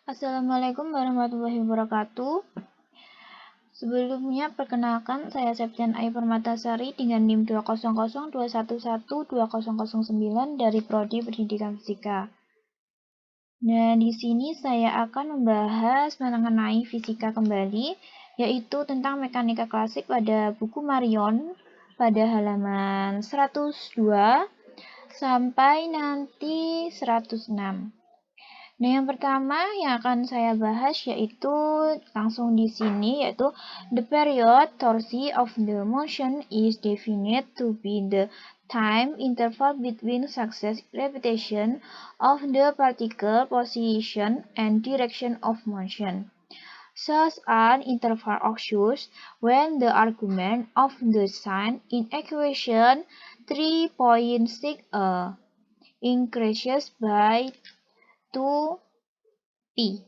Assalamualaikum warahmatullahi wabarakatuh. Sebelumnya perkenalkan saya Septian Ai Permatasari dengan NIM 20021120009 dari Prodi Pendidikan Fisika. Nah, di sini saya akan membahas mengenai fisika kembali, yaitu tentang mekanika klasik pada buku Marion pada halaman 102 sampai nanti 106. Nah, yang pertama yang akan saya bahas yaitu langsung di sini, yaitu the period torsi of the motion is defined to be the time interval between successive repetition of the particle position and direction of motion. Such an interval occurs when the argument of the sign in equation 3.6 increases by 2p.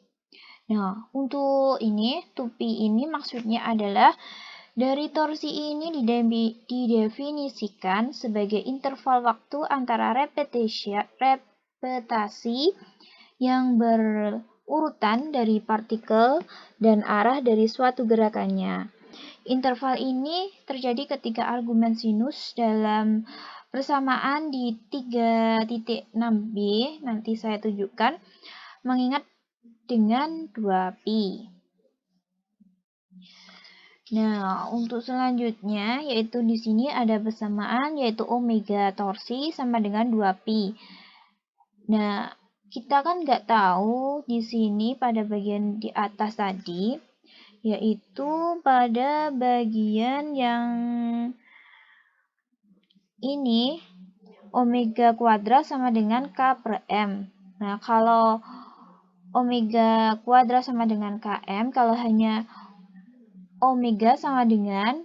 Nah, untuk ini, 2p ini maksudnya adalah dari torsi ini didefinisikan sebagai interval waktu antara repetasi yang berurutan dari partikel dan arah dari suatu gerakannya. Interval ini terjadi ketika argumen sinus dalam persamaan di 3.6b nanti saya tunjukkan mengingat dengan 2pi. Nah, untuk selanjutnya yaitu di sini ada persamaan yaitu omega torsi sama dengan 2pi. Nah, kita kan nggak tahu di sini pada bagian di atas tadi yaitu pada bagian yang ini omega kuadrat sama dengan K per M. Nah, kalau omega kuadrat sama dengan Km, kalau hanya omega sama dengan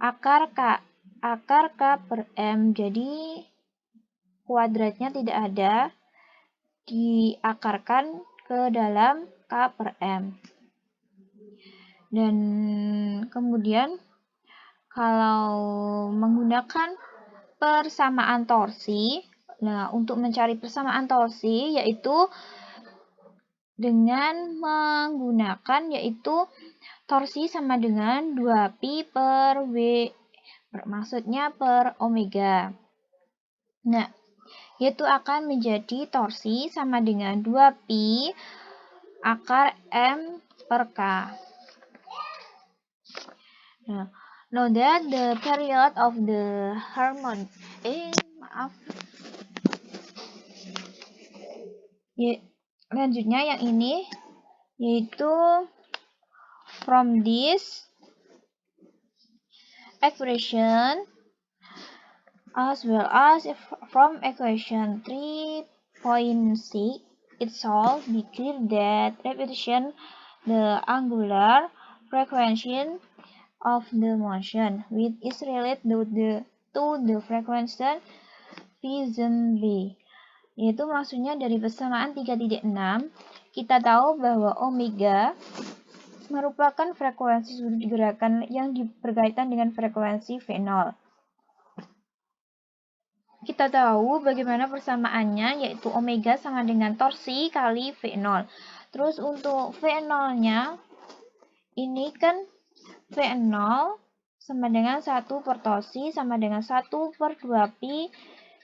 akar K per M. Jadi kuadratnya tidak ada, diakarkan ke dalam K per M. Dan kemudian kalau menggunakan persamaan torsi, nah untuk mencari persamaan torsi yaitu dengan menggunakan yaitu torsi sama dengan 2pi per W, maksudnya per omega. Nah, yaitu akan menjadi torsi sama dengan 2pi akar M per K. Nah, know that the period of the harmonic selanjutnya yang ini yaitu from this expression as well as from equation 3.6 it shall be clear that repetition the angular frequency of the motion which is related to the frequency presently. Yaitu maksudnya dari persamaan 3.6 kita tahu bahwa omega merupakan frekuensi sudut gerakan yang berkaitan dengan frekuensi V0. Kita tahu bagaimana persamaannya yaitu omega sama dengan torsi kali V0. Terus untuk V0-nya ini kan V0 sama dengan 1 per torsi sama dengan 1 per 2pi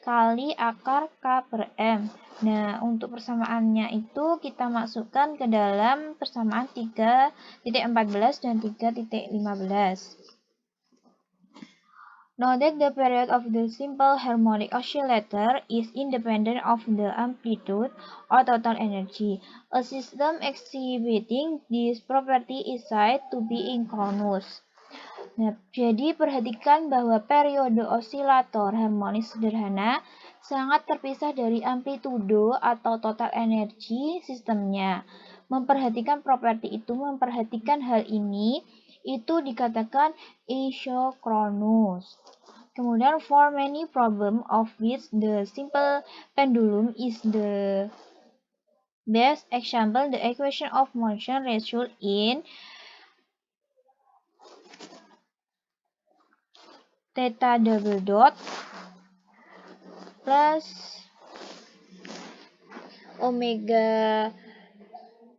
kali akar K per M. Nah, untuk persamaannya itu kita masukkan ke dalam persamaan 3.14 dan 3.15. Know that the period of the simple harmonic oscillator is independent of the amplitude or total energy. A system exhibiting this property is said to be synchronous. Nah, jadi perhatikan bahwa periode osilator harmonis sederhana sangat terpisah dari amplitudo atau total energi sistemnya. Memperhatikan properti itu, memperhatikan hal ini, itu dikatakan isochronous. Kemudian for many problem of which the simple pendulum is the best example, the equation of motion result in theta double dot plus omega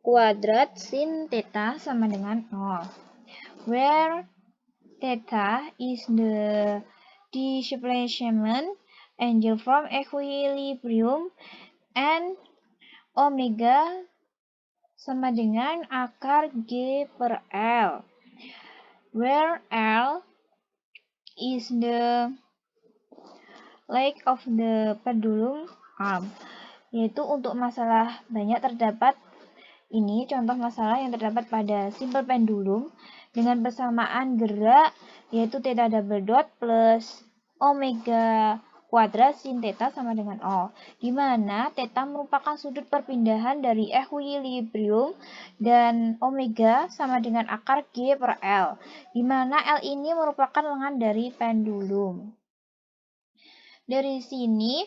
kuadrat sin theta sama dengan 0, where theta is the displacement angle from equilibrium and omega sama dengan akar G per L, where L is the length of the pendulum arm. Yaitu untuk masalah banyak terdapat ini contoh masalah yang terdapat pada simple pendulum dengan persamaan gerak yaitu theta double dot plus omega kuadrat sin theta sama dengan 0, di mana theta merupakan sudut perpindahan dari equilibrium dan omega sama dengan akar G per L, di mana L ini merupakan lengan dari pendulum. Dari sini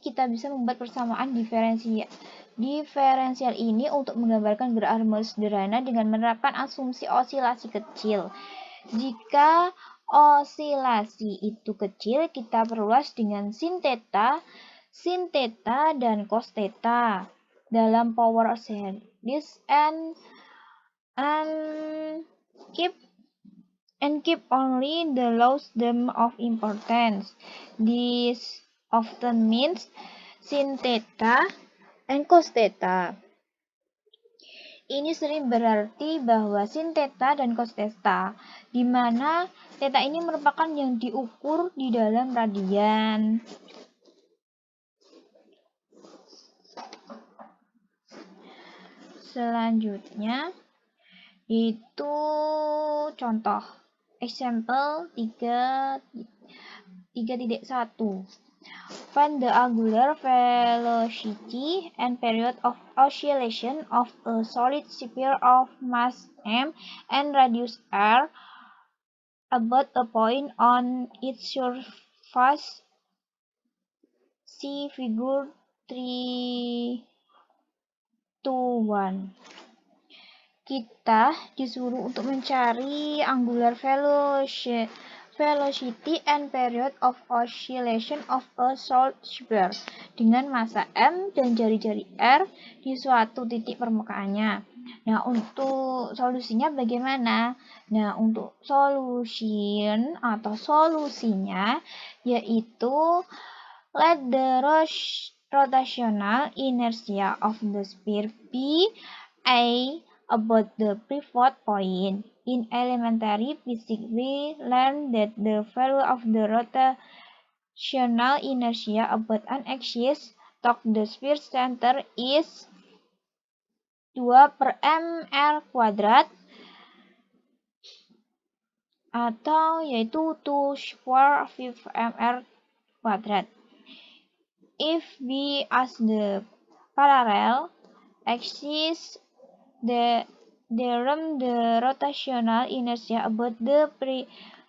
kita bisa membuat persamaan diferensial ini untuk menggambarkan gerak harmonis sederhana dengan menerapkan asumsi osilasi kecil. Jika osilasi itu kecil, kita perluas dengan sin theta, dan cos theta dalam power series and keep only the lowest term of importance. This often means sin theta and cos theta. Ini sering berarti bahwa sin theta dan cos theta, di mana theta ini merupakan yang diukur di dalam radian. Selanjutnya, itu contoh. Example 3.1. Find the angular velocity and period of oscillation of a solid sphere of mass m and radius r about a point on its surface. See figure 3.2.1. Kita disuruh untuk mencari angular velocity and period of oscillation of a solid sphere dengan massa m dan jari-jari r di suatu titik permukaannya. Nah, untuk solusinya bagaimana? Nah, untuk solusinya yaitu let the rotational inertia of the sphere be a about the pivot point. In elementary physics, we learned that the value of the rotational inertia about an axis toward the sphere center is 2/mr kuadrat atau yaitu 2/5 mr kuadrat. If we ask the parallel axis, the rotational inertia about the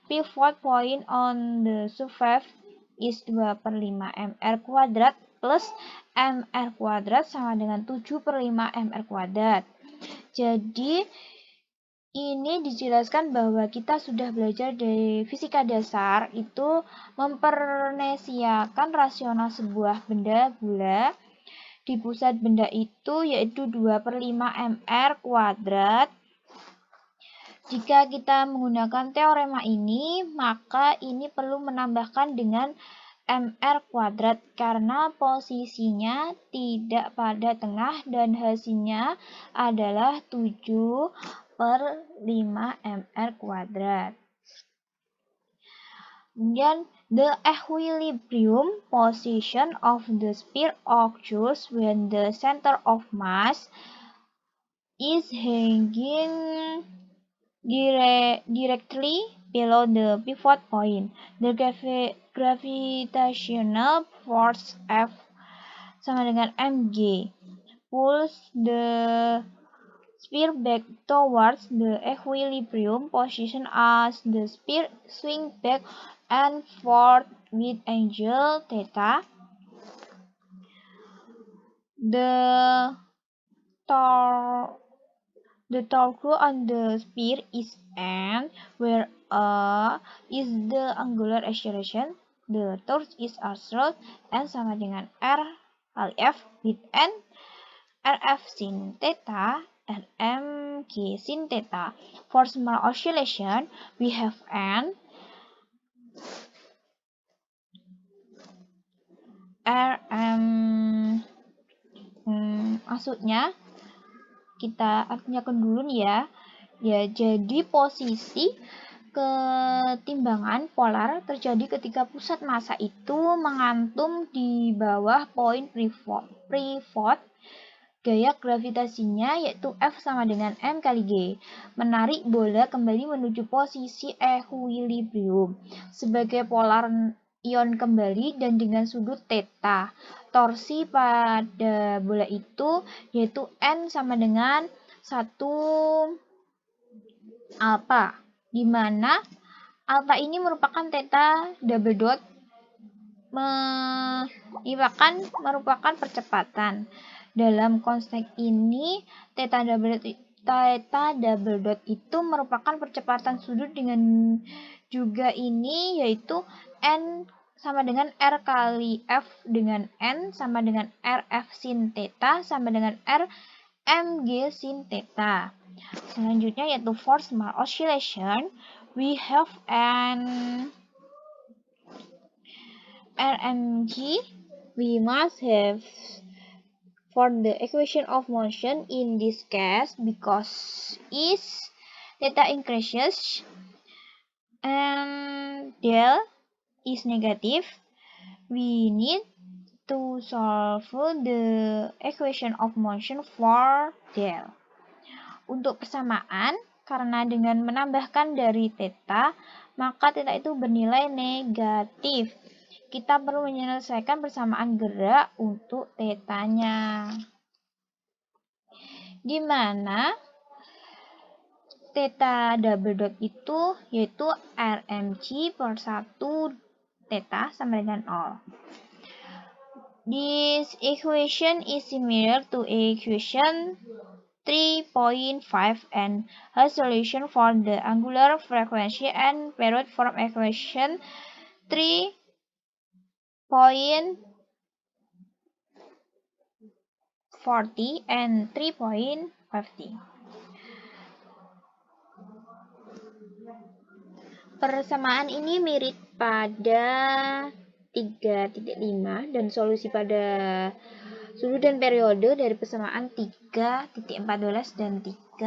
pivot point on the surface is 2/5 mr kuadrat plus mr kuadrat sama dengan 7/5 mr kuadrat. Jadi ini dijelaskan bahwa kita sudah belajar dari fisika dasar itu mempernesiakan rasional sebuah benda bulat di pusat benda itu yaitu 2/5 mr kuadrat. Jika kita menggunakan teorema ini, maka ini perlu menambahkan dengan mr kuadrat karena posisinya tidak pada tengah dan hasilnya adalah 7/5 mr kuadrat. Kemudian, the equilibrium position of the sphere occurs when the center of mass is hanging directly below the pivot point. The gravitational force F sama dengan mg pulls the sphere back towards the equilibrium position as the sphere swings back and forth with angle theta. The torque on the sphere is n, where a is the angular acceleration. The torque is also n sama dengan r kali f with n RF sin theta, RMG sin theta. For small oscillation, we have an RM. Maksudnya kita artinya dulu nih ya. Ya, jadi posisi ketimbangan polar terjadi ketika pusat massa itu mengantum di bawah poin pivot gaya gravitasinya, yaitu F sama dengan M kali G, menarik bola kembali menuju posisi equilibrium sebagai polar ion kembali dan dengan sudut theta. Torsi pada bola itu yaitu N sama dengan 1 alpha, di mana alpha ini merupakan theta double dot merupakan percepatan. Dalam konteks ini, theta double dot itu merupakan percepatan sudut dengan juga ini, yaitu N sama dengan R kali F dengan N sama dengan RF sin theta sama dengan R mg sin theta. Selanjutnya yaitu for small oscillation, we have an RMG. We must have for the equation of motion in this case, because is theta increases and del is negative, we need to solve the equation of motion for del. Untuk persamaan, karena dengan menambahkan dari theta, maka theta itu bernilai negatif. Kita perlu menyelesaikan persamaan gerak untuk theta-nya, di mana theta double dot itu yaitu RMG per 1 theta sama dengan 0. This equation is similar to equation 3.5 and has solution for the angular frequency and period from equation 3.40 and 3.50. Persamaan ini mirip pada 3.5 dan solusi pada sudut dan periode dari persamaan 3.14 dan 3.15.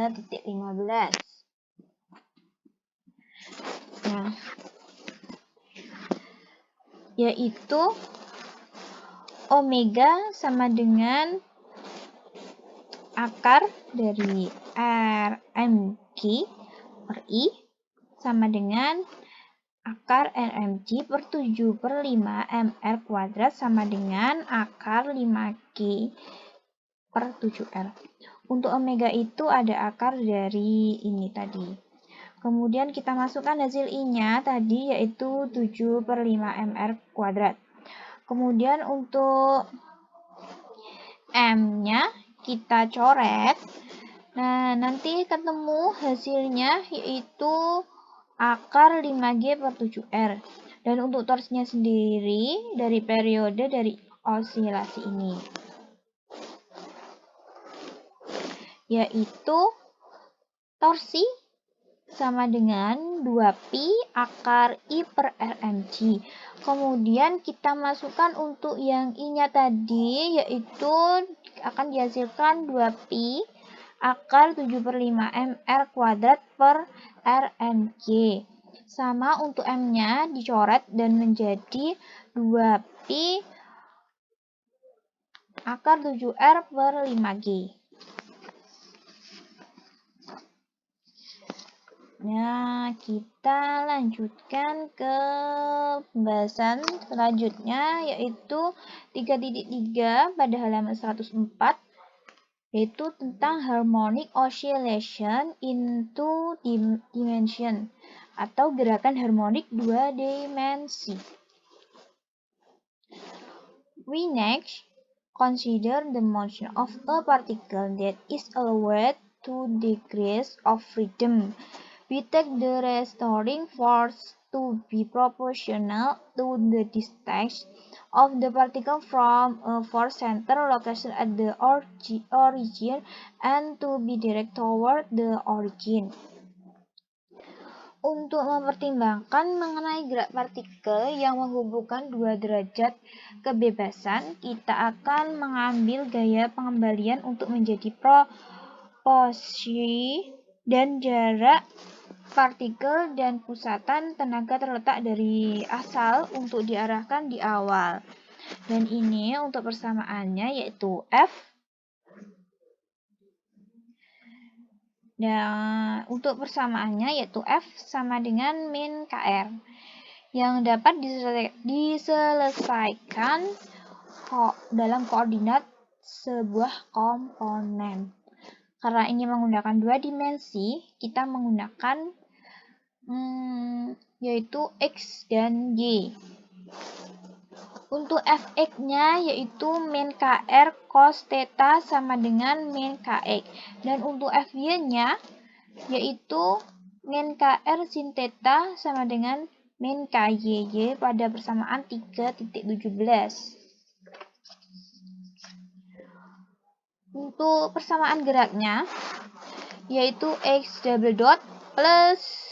Nah, yaitu omega sama dengan akar dari RMG per I sama dengan akar RMG per 7/5 mr kuadrat sama dengan akar 5G per 7R. Untuk omega itu ada akar dari ini tadi. Kemudian kita masukkan hasil I-nya tadi yaitu 7/5 mr kuadrat. Kemudian untuk M-nya kita coret. Nah, nanti ketemu hasilnya yaitu akar 5G per 7R. Dan untuk torsinya sendiri dari periode dari osilasi ini, yaitu torsi sama dengan 2pi akar I per RMG. Kemudian kita masukkan untuk yang I-nya tadi, yaitu akan dihasilkan 2pi akar 7/5 mr kuadrat per RMG. Sama untuk M-nya dicoret dan menjadi 2pi akar 7R per 5G. Nah, kita lanjutkan ke pembahasan selanjutnya, yaitu 3.3 pada halaman 104, yaitu tentang harmonic oscillation in two dimension atau gerakan harmonik 2 dimensi. We next consider the motion of a particle that is allowed 2 degrees of freedom. We take the restoring force to be proportional to the distance of the particle from a force center location at the origin and to be direct toward the origin. Untuk mempertimbangkan mengenai gerak partikel yang menghubungkan dua derajat kebebasan, kita akan mengambil gaya pengembalian untuk menjadi proporsi dan jarak partikel dan pusatan tenaga terletak dari asal untuk diarahkan di awal. Dan ini untuk persamaannya yaitu F. Dan untuk persamaannya yaitu F sama dengan min KR yang dapat diselesaikan dalam koordinat sebuah komponen. Karena ini menggunakan dua dimensi, kita menggunakan yaitu X dan Y. Untuk Fx-nya yaitu min KR cos theta sama dengan min KX. Dan untuk Fy-nya yaitu min KR sin theta sama dengan min KY pada persamaan 3.17. Untuk persamaan geraknya yaitu X double dot plus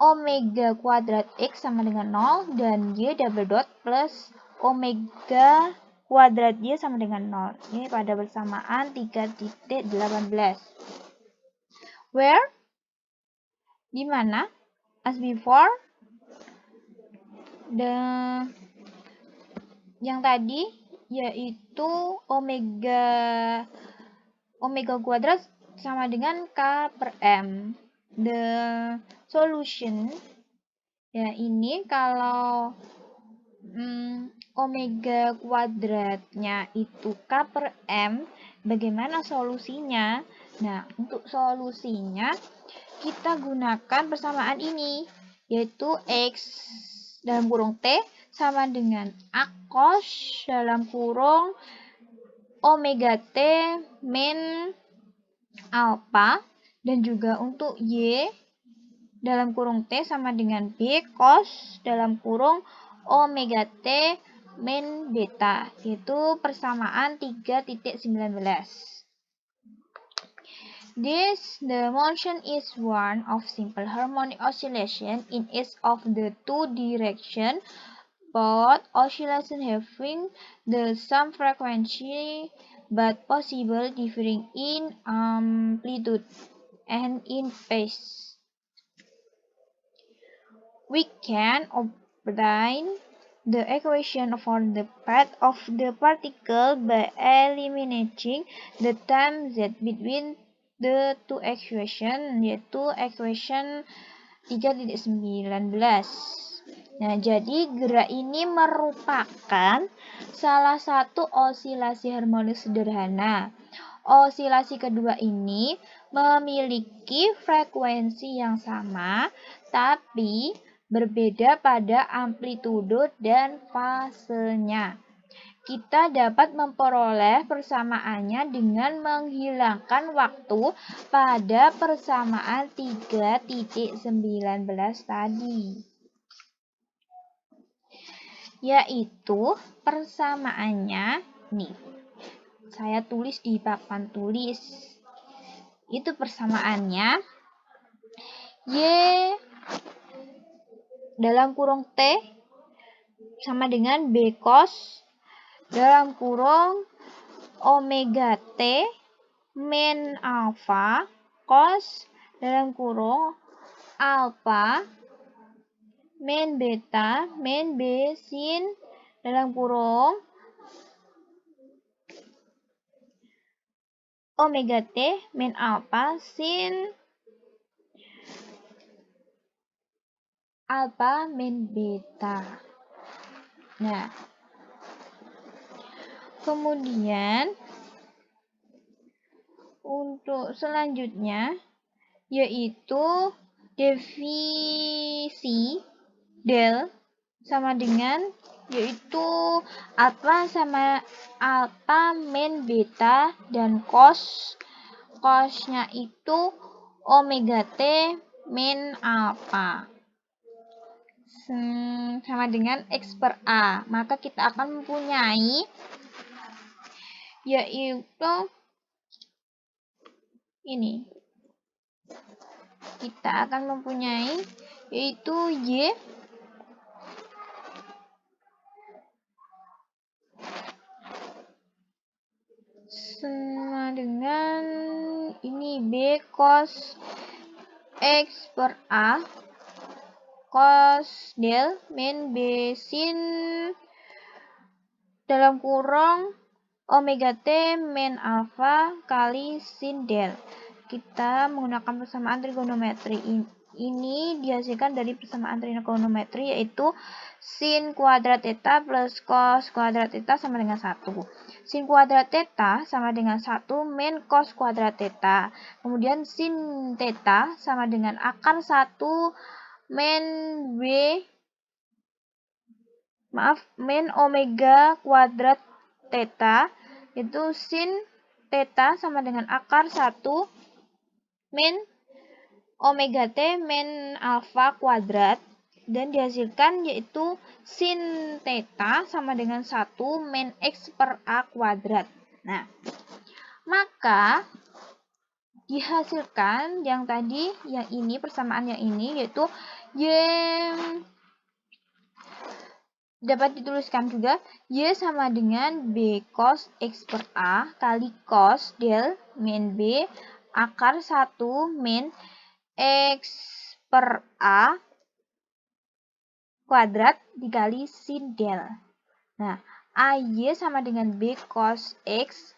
omega kuadrat X sama dengan 0 dan Y double dot plus omega kuadrat Y sama dengan 0. Ini pada persamaan 3.18. Where? Di mana? As before. Yang tadi yaitu omega kuadrat sama dengan K per M. The solution ya ini kalau omega kuadratnya itu K per M, bagaimana solusinya? Nah, untuk solusinya kita gunakan persamaan ini, yaitu X dalam kurung T sama dengan A cos dalam kurung omega T min alpha, dan juga untuk Y dalam kurung T sama dengan B cos dalam kurung omega T min beta, yaitu persamaan 3.19. The motion is one of simple harmonic oscillation in each of the two directions, both oscillations having the same frequency but possible differing in amplitude and in phase. We can obtain the equation for the path of the particle by eliminating the time z between the two equations, yaitu equation 3.19. Nah, jadi gerak ini merupakan salah satu osilasi harmonis sederhana. Osilasi kedua ini memiliki frekuensi yang sama, tapi berbeda pada amplitudo dan fasenya. Kita dapat memperoleh persamaannya dengan menghilangkan waktu pada persamaan 3.19 tadi. Yaitu persamaannya nih. Saya tulis di papan tulis. Itu persamaannya Y dalam kurung T sama dengan B cos dalam kurung omega T min alpha cos dalam kurung alpha min beta min B sin dalam kurung omega T min alpha sin alpha min beta. Nah, kemudian untuk selanjutnya yaitu divisi del sama dengan yaitu alpha sama alpha min beta dan cosnya itu omega T min alpha sama dengan X per A. Maka kita akan mempunyai yaitu ini. Kita akan mempunyai yaitu Y sama dengan ini B cos X per A cos del min B sin dalam kurung omega T min alpha kali sin del. Kita menggunakan persamaan trigonometri. Ini dihasilkan dari persamaan trigonometri yaitu sin kuadrat theta plus cos kuadrat theta sama dengan 1. Sin kuadrat theta sama dengan 1 min cos kuadrat theta. Kemudian sin theta sama dengan akar 1 min min omega kuadrat theta, itu sin theta sama dengan akar 1 min omega T min alpha kuadrat, dan dihasilkan yaitu sin theta sama dengan 1 min X per A kuadrat. Nah, maka dihasilkan yang tadi, yang ini, persamaan yang ini, yaitu Y dapat dituliskan juga Y sama dengan B cos X per A kali cos del min B akar 1 min X per A kuadrat dikali sin del. Nah, AY sama dengan B cos X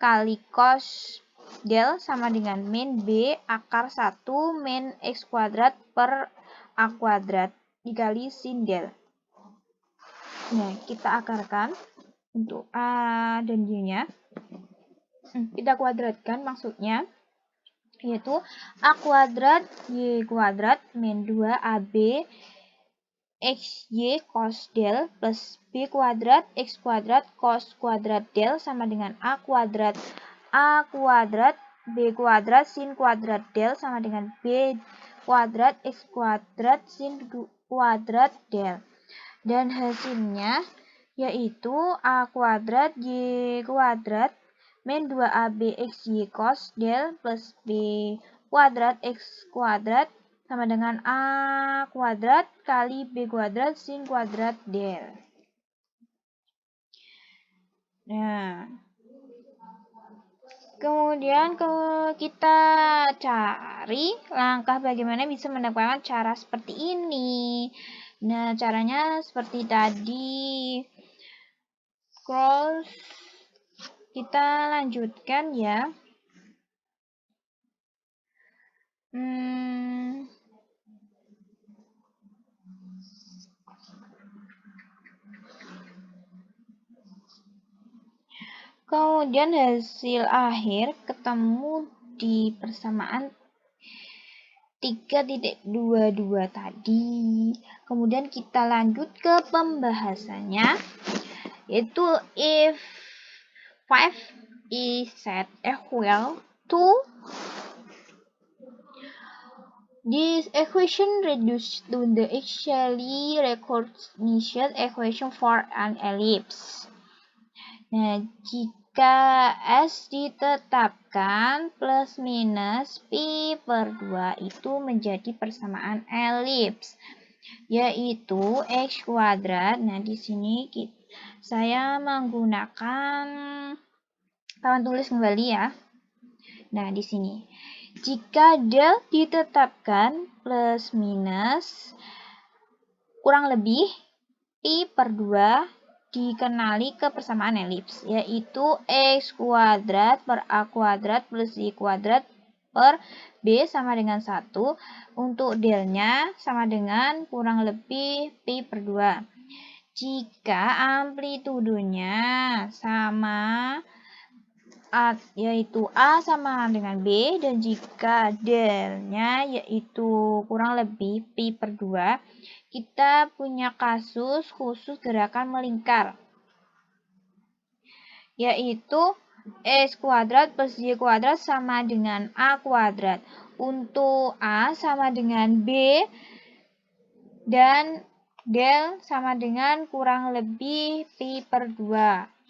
kali cos del sama dengan min B akar 1 min X kuadrat per A kuadrat dikali sin del. Nah, kita akarkan untuk A dan Y-nya. Kita kuadratkan maksudnya, yaitu A kuadrat Y kuadrat min 2AB XY cos del plus B kuadrat X kuadrat cos kuadrat del sama dengan A kuadrat B kuadrat sin kuadrat del sama dengan B kuadrat X kuadrat sin kuadrat del. Dan hasilnya yaitu A kuadrat Y kuadrat min 2AB XY cos del plus B kuadrat X kuadrat sama dengan A kuadrat kali B kuadrat sin kuadrat del. Nah, kemudian kita cari langkah bagaimana bisa mendapatkan cara seperti ini. Nah, caranya seperti tadi. Cross, kita lanjutkan ya. Kemudian hasil akhir ketemu di persamaan 3.22 tadi. Kemudian kita lanjut ke pembahasannya, yaitu if 5 is set equal to, this equation reduced to the actually recognition equation for an ellipse. Nah, jika S ditetapkan plus minus Pi per 2 itu menjadi persamaan elips, yaitu X kuadrat. Nah, di sini saya menggunakan papan tulis kembali ya. Nah, di sini jika del ditetapkan plus minus kurang lebih Pi per 2 dikenali ke persamaan elips, yaitu X kuadrat per A kuadrat plus Y kuadrat per B sama dengan 1. Untuk delnya sama dengan kurang lebih Pi per 2. Jika amplitudenya sama, yaitu A sama dengan B, dan jika delnya yaitu kurang lebih Pi per 2, kita punya kasus khusus gerakan melingkar, yaitu X kuadrat plus Y kuadrat sama dengan A kuadrat. Untuk A sama dengan B dan Del sama dengan kurang lebih pi per 2.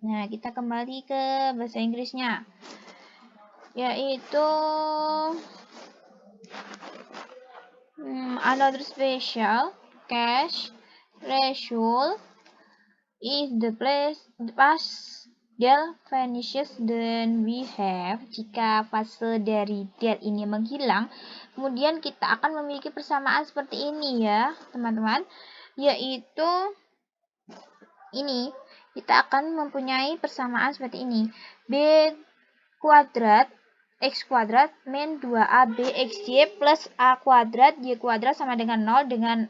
Nah, kita kembali ke bahasa Inggrisnya, yaitu another special case ratio is the past del vanishes, then we have. Jika fase dari del ini menghilang, kemudian kita akan memiliki persamaan seperti ini ya teman-teman, yaitu ini. Kita akan mempunyai persamaan seperti ini. B kuadrat X kuadrat min 2AB XY plus A kuadrat Y kuadrat sama dengan 0, dengan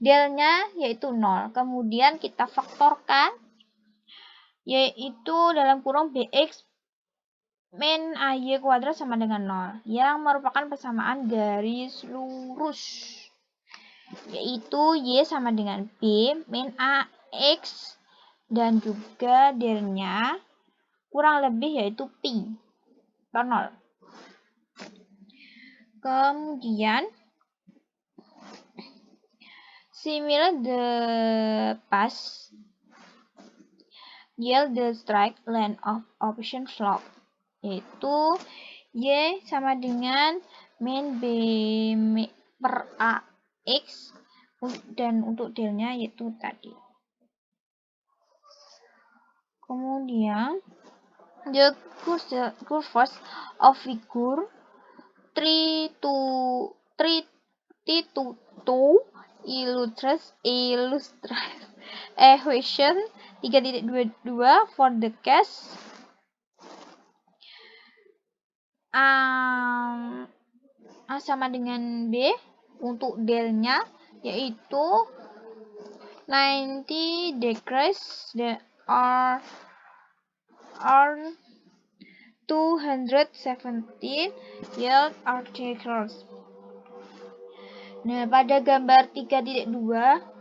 delnya yaitu 0. Kemudian kita faktorkan, yaitu dalam kurung BX min AY kuadrat sama dengan 0, yang merupakan persamaan garis lurus, yaitu Y sama dengan B min AX dan juga delnya kurang lebih yaitu pi per 0. Kemudian similar the past yield the straight line of option slope, yaitu Y sama dengan min B per AX dan untuk delnya yaitu tadi. Kemudian the curves of figure 3 to 2 illustrates equation 3.22 for the case A sama dengan B untuk delnya yaitu 90 degrees or 217 yield articles. Nah, pada gambar 3.2,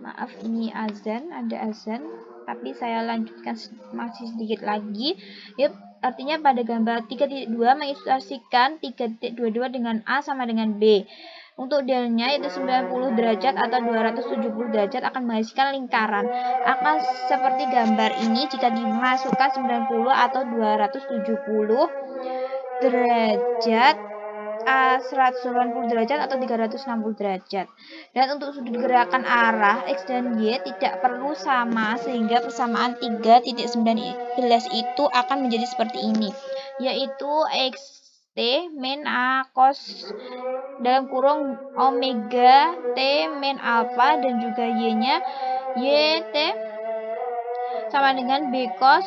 maaf ini azan, ada azan, tapi saya lanjutkan masih sedikit lagi. Yep, artinya pada gambar 3.2 mengilustrasikan 3.22 dengan A sama dengan B. Untuk delnya yaitu 90 derajat atau 270 derajat akan menghasilkan lingkaran. Akan seperti gambar ini jika dimasukkan 90 atau 270 derajat, 180 derajat atau 360 derajat. Dan untuk sudut gerakan arah X dan Y tidak perlu sama, sehingga persamaan 3.19 itu akan menjadi seperti ini, yaitu XT min A cos dalam kurung omega T min alpha dan juga Y-nya YT sama dengan B cos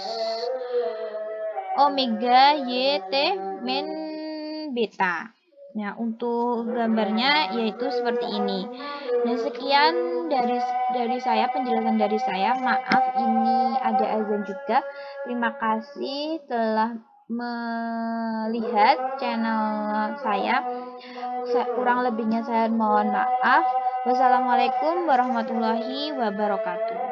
omega YT min beta. Nah, untuk gambarnya yaitu seperti ini. Dan sekian dari saya, penjelasan dari saya. Maaf ini ada azan juga. Terima kasih telah melihat channel saya. Kurang lebihnya saya mohon maaf. Wassalamualaikum warahmatullahi wabarakatuh.